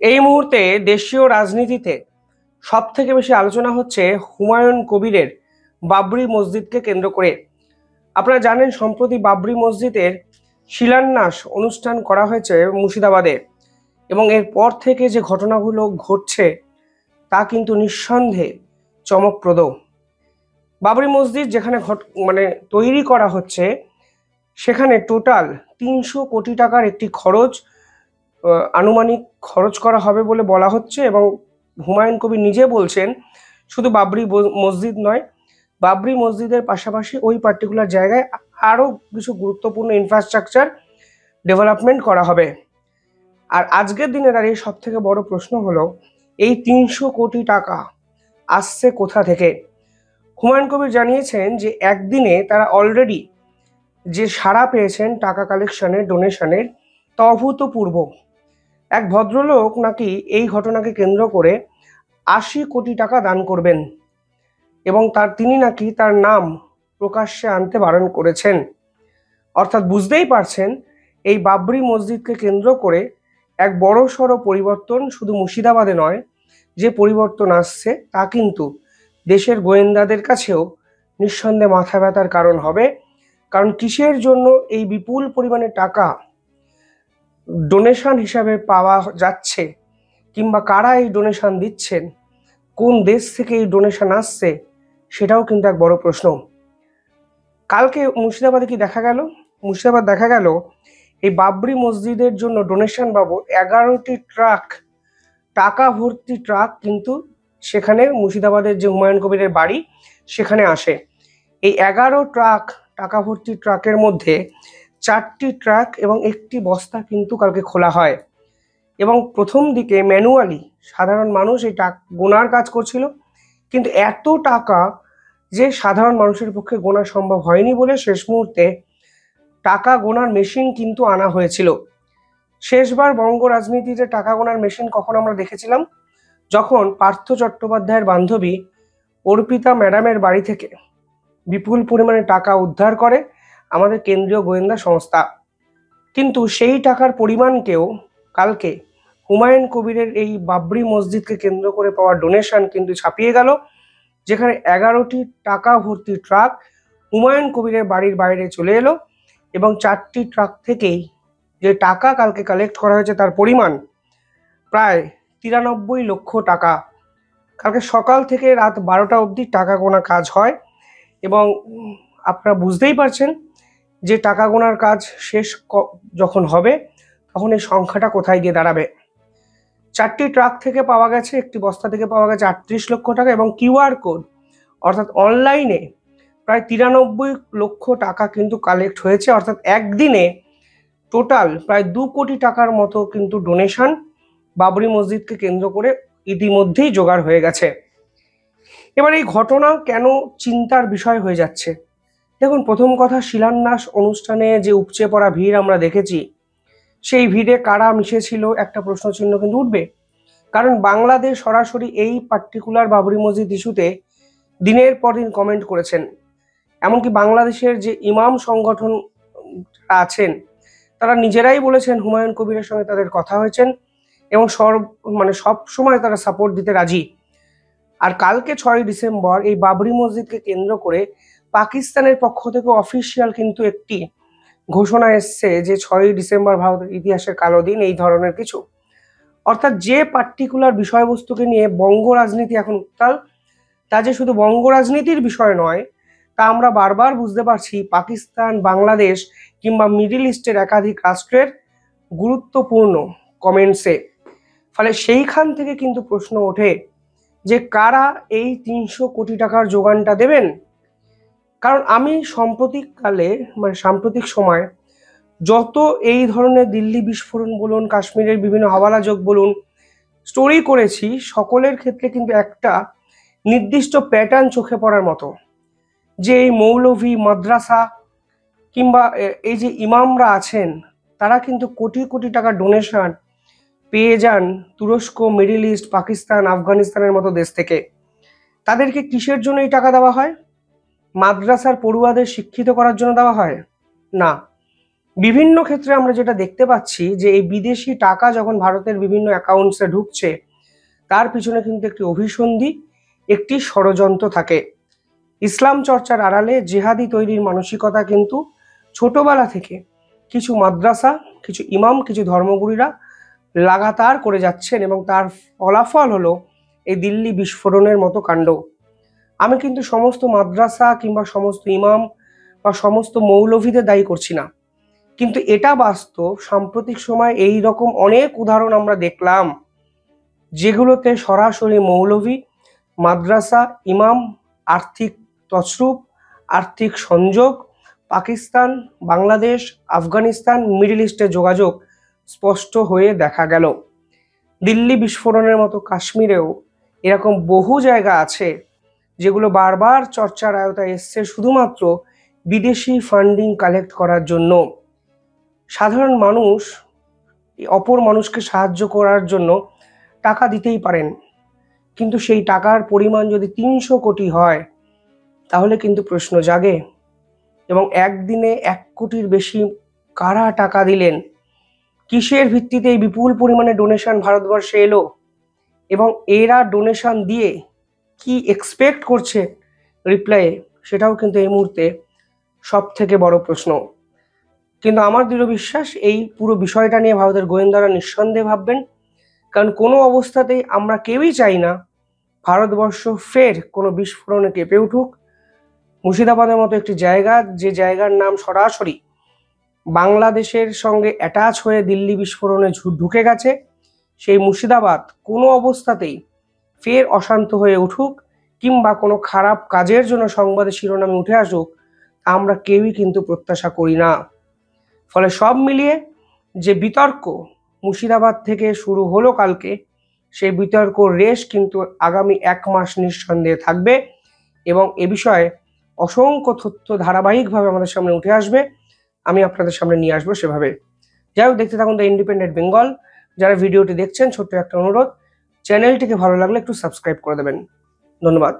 এই মুহূর্তে দেশীয় রাজনীতিতে সব থেকে বেশি আলোচনা হচ্ছে হুমায়ুন কবিরের বাবরি মসজিদকে কেন্দ্র করে। আপনারা জানেন সম্প্রতি বাবরি মসজিদের শিলান্যাস অনুষ্ঠান করা হয়েছে মুর্শিদাবাদে, এবং এরপর থেকে যে ঘটনাগুলো ঘটছে তা কিন্তু নিঃসন্দেহে চমকপ্রদ। বাবরি মসজিদ যেখানে তৈরি করা হচ্ছে সেখানে টোটাল 300 কোটি টাকার একটি আনুমানিক খরচ করা হবে বলে বলা হচ্ছে। এবং হুমায়ুন কবির নিজে বলছেন শুধু বাবরি মসজিদ নয়, বাবরি মসজিদের পাশাপাশি ওই পার্টিকুলার জায়গায় আরও কিছু গুরুত্বপূর্ণ ইনফ্রাস্ট্রাকচার ডেভেলপমেন্ট করা হবে। আর আজকের দিনে দাঁড়িয়ে সব থেকে বড় প্রশ্ন হলো, এই 300 কোটি টাকা আসছে কোথা থেকে? হুমায়ুন কবির জানিয়েছেন যে একদিনে তারা অলরেডি যে সাড়া পেয়েছেন টাকা কালেকশনের, ডোনেশনের, তা অভূতপূর্ব। এক ভদ্রলোক নাকি এই ঘটনাকে কেন্দ্র করে 80 কোটি টাকা দান করবেন, এবং তিনি নাকি তার নাম প্রকাশ্যে আনতে বারণ করেছেন। অর্থাৎ বুঝতেই পারছেন, এই বাবরি মসজিদকে কেন্দ্র করে এক বড়সড় পরিবর্তন শুধু মুর্শিদাবাদে নয়, যে পরিবর্তন আসছে তা কিন্তু দেশের গোয়েন্দাদের কাছেও নিঃসন্দেহে মাথা ব্যথার কারণ হবে। কারণ কিসের জন্য এই বিপুল পরিমাণে টাকা ডোনেশন হিসাবে পাওয়া যাচ্ছে, কিংবা কারা এই ডোনেশন দিচ্ছেন, কোন দেশ থেকে এই ডোনেশন আসছে, সেটাও কিন্তু এক বড় প্রশ্ন। কালকে মুর্শিদাবাদে কি দেখা গেল? মুর্শিদাবাদ দেখা গেল এই বাবরি মসজিদের জন্য ডোনেশন বাবদ 11টি ট্রাক, টাকা ভর্তি ট্রাক কিন্তু সেখানে মুর্শিদাবাদের যে হুমায়ুন কবিরের বাড়ি সেখানে আসে। এই 11 ট্রাক টাকা ভর্তি ট্রাকের মধ্যে 4টি ট্রাক এবং একটি বস্তা কিন্তু কালকে খোলা হয়। এবং প্রথম দিকে ম্যানুয়ালি সাধারণ মানুষ এই গোনার কাজ করছিল, কিন্তু এত টাকা যে সাধারণ মানুষের পক্ষে গোনা সম্ভব হয়নি বলে শেষ মুহূর্তে টাকা গোনার মেশিন কিন্তু আনা হয়েছিল। শেষবার বঙ্গ রাজনীতিতে টাকা গোনার মেশিন কখন আমরা দেখেছিলাম? যখন পার্থ চট্টোপাধ্যায়ের বান্ধবী অর্পিতা ম্যাডামের বাড়ি থেকে বিপুল পরিমাণে টাকা উদ্ধার করে আমাদের কেন্দ্রীয় গোয়েন্দা সংস্থা। কিন্তু সেই টাকার পরিমাণকেও কালকে হুমায়ুন কবিরের এই বাবরি মসজিদকে কেন্দ্র করে পাওয়া ডোনেশন কিন্তু ছাপিয়ে গেল, যেখানে 11টি টাকা ভর্তি ট্রাক হুমায়ুন কবিরের বাড়ির বাইরে চলে এলো, এবং 4টি ট্রাক থেকেই যে টাকা কালকে কালেক্ট করা হয়েছে তার পরিমাণ প্রায় 93 লক্ষ টাকা। কালকে সকাল থেকে রাত 12টা অবধি টাকা গোনা কাজ হয়, এবং আপনারা বুঝতেই পারছেন যে টাকা গোনার কাজ শেষ যখন হবে তখন এই সংখ্যাটা কোথায় গিয়ে দাঁড়াবে। 4টি ট্রাক থেকে পাওয়া গেছে, একটি বস্তা থেকে পাওয়া গেছে 38 লক্ষ টাকা, এবং কিউআর কোড অর্থাৎ অনলাইনে প্রায় 93 লক্ষ টাকা কিন্তু কালেক্ট হয়েছে। অর্থাৎ একদিনে টোটাল প্রায় 2 কোটি টাকার মতো কিন্তু ডোনেশন বাবরি মসজিদকে কেন্দ্র করে ইতিমধ্যেই জোগাড় হয়ে গেছে। এবার এই ঘটনা কেন চিন্তার বিষয় হয়ে যাচ্ছে? দেখুন, প্রথম কথা, শিলান্যাস অনুষ্ঠানে যে উপচে পড়া ভিড় আমরা দেখেছি, সেই ভিড়ে কারা মিশেছিল একটা প্রশ্নচিহ্ন কিন্তু উঠবে। কারণ বাংলাদেশ সরাসরি এই পার্টিকুলার বাবরি মসজিদ ইস্যুতে দিনের পর দিন কমেন্ট করেছেন। এমনকি বাংলাদেশের যে ইমাম সংগঠন আছেন তারা নিজেরাই বলেছেন হুমায়ুন কবিরের সঙ্গে তাদের কথা হয়েছেন, এবং সব সময় তারা সাপোর্ট দিতে রাজি। আর কালকে 6ই ডিসেম্বর এই বাবরি মসজিদকে কেন্দ্র করে পাকিস্তানের পক্ষ থেকে অফিসিয়াল কিন্তু একটি ঘোষণা এসছে যে 6ই ডিসেম্বর ভারতের ইতিহাসের কালো দিন, এই ধরনের কিছু। অর্থাৎ যে পার্টিকুলার বিষয়বস্তুকে নিয়ে বঙ্গ রাজনীতি এখন উত্তাল, তা যে শুধু বঙ্গ রাজনীতির বিষয় নয় তা আমরা বারবার বুঝতে পারছি পাকিস্তান, বাংলাদেশ কিংবা মিডিল ইস্টের একাধিক রাষ্ট্রের গুরুত্বপূর্ণ কমেন্টসে। ফলে সেইখান থেকে কিন্তু প্রশ্ন ওঠে যে কারা এই 300 কোটি টাকার যোগানটা দেবেন। কারণ আমি সাম্প্রতিক সময় যত এই ধরনের দিল্লি বিস্ফোরণ বলুন, কাশ্মীরের বিভিন্ন হাওয়ালাযোগ বলুন, স্টোরি করেছি, সকলের ক্ষেত্রে কিন্তু একটা নির্দিষ্ট প্যাটার্ন চোখে পড়ার মতো, যে এই মৌলভী, মাদ্রাসা কিংবা এই যে ইমামরা আছেন তারা কিন্তু কোটি কোটি টাকা ডোনেশন পেয়ে যান তুরস্ক, মিডিল ইস্ট, পাকিস্তান, আফগানিস্তানের মতো দেশ থেকে। তাদেরকে কিসের জন্য এই টাকা দেওয়া হয়? মাদ্রাসার পড়ুয়াদের শিক্ষিত করার জন্য দেওয়া হয়? না, বিভিন্ন ক্ষেত্রে আমরা যেটা দেখতে পাচ্ছি যে এই বিদেশি টাকা যখন ভারতের বিভিন্ন অ্যাকাউন্টসে ঢুকছে, তার পিছনে কিন্তু একটি অভিসন্ধি, একটি ষড়যন্ত্র থাকে। ইসলাম চর্চার আড়ালে জেহাদি তৈরির মানসিকতা কিন্তু ছোটবেলা থেকে কিছু মাদ্রাসা, কিছু ইমাম, কিছু ধর্মগুরুরা লাগাতার করে যাচ্ছেন, এবং তার ফলাফল হলো এই দিল্লি বিস্ফোরণের মতো কাণ্ড। আমি কিন্তু সমস্ত মাদ্রাসা কিংবা সমস্ত ইমাম বা সমস্ত মৌলভীদের দায়ী করছি না, কিন্তু এটা বাস্তব। সাম্প্রতিক সময় এই রকম অনেক উদাহরণ আমরা দেখলাম যেগুলোতে সরাসরি মৌলভী, মাদ্রাসা, ইমাম, আর্থিক তছরূপ, আর্থিক সংযোগ, পাকিস্তান, বাংলাদেশ, আফগানিস্তান, মিডল ইস্টের যোগাযোগ স্পষ্ট হয়ে দেখা গেল। দিল্লি বিস্ফোরণের মতো কাশ্মীরেও এরকম বহু জায়গা আছে যেগুলো বারবার চর্চার আওতায় এসছে শুধুমাত্র বিদেশি ফান্ডিং কালেক্ট করার জন্য। সাধারণ মানুষ অপর মানুষকে সাহায্য করার জন্য টাকা দিতেই পারেন, কিন্তু সেই টাকার পরিমাণ যদি 300 কোটি হয় তাহলে কিন্তু প্রশ্ন জাগে। এবং একদিনে 1 কোটির বেশি কারা টাকা দিলেন? কিসের ভিত্তিতে এই বিপুল পরিমাণে ডোনেশন ভারতবর্ষে এলো? এবং এরা ডোনেশন দিয়ে কি এক্সপেক্ট করছে রিপ্লাইয়ে, সেটাও কিন্তু এই মুহূর্তে সব থেকে বড় প্রশ্ন। কিন্তু আমার দৃঢ় বিশ্বাস এই পুরো বিষয়টা নিয়ে ভারতের গোয়েন্দারা নিঃসন্দেহে ভাববেন, কারণ কোনো অবস্থাতেই আমরা কেউই চাই না ভারতবর্ষ ফের কোনো বিস্ফোরণে কেঁপে উঠুক। মুর্শিদাবাদের মতো একটি জায়গা, যে জায়গার নাম সরাসরি বাংলাদেশের সঙ্গে অ্যাটাচ হয়ে দিল্লি বিস্ফোরণে ঢুকে গেছে, সেই মুর্শিদাবাদ কোনো অবস্থাতেই ফের অশান্ত হয়ে উঠুক কিংবা কোনো খারাপ কাজের জন্য সংবাদের শিরোনামে উঠে আসুক, আমরা কেউই কিন্তু প্রত্যাশা করি না। ফলে সব মিলিয়ে যে বিতর্ক মুর্শিদাবাদ থেকে শুরু হলো কালকে, সেই বিতর্ক রেশ কিন্তু আগামী 1 মাস নিঃসন্দেহে থাকবে, এবং এ বিষয়ে অসংখ্য তথ্য ধারাবাহিকভাবে আমাদের সামনে উঠে আসবে। আমি আপনাদের সামনে নিয়ে আসবো সেভাবে। যাই হোক, দেখতে থাকুন দ্য ইন্ডিপেন্ডেন্ট বেঙ্গল। যারা ভিডিওটি দেখছেন, ছোট্ট একটা অনুরোধ, চ্যানেলটিকে ভালো লাগলে একটু সাবস্ক্রাইব করে দেবেন। ধন্যবাদ।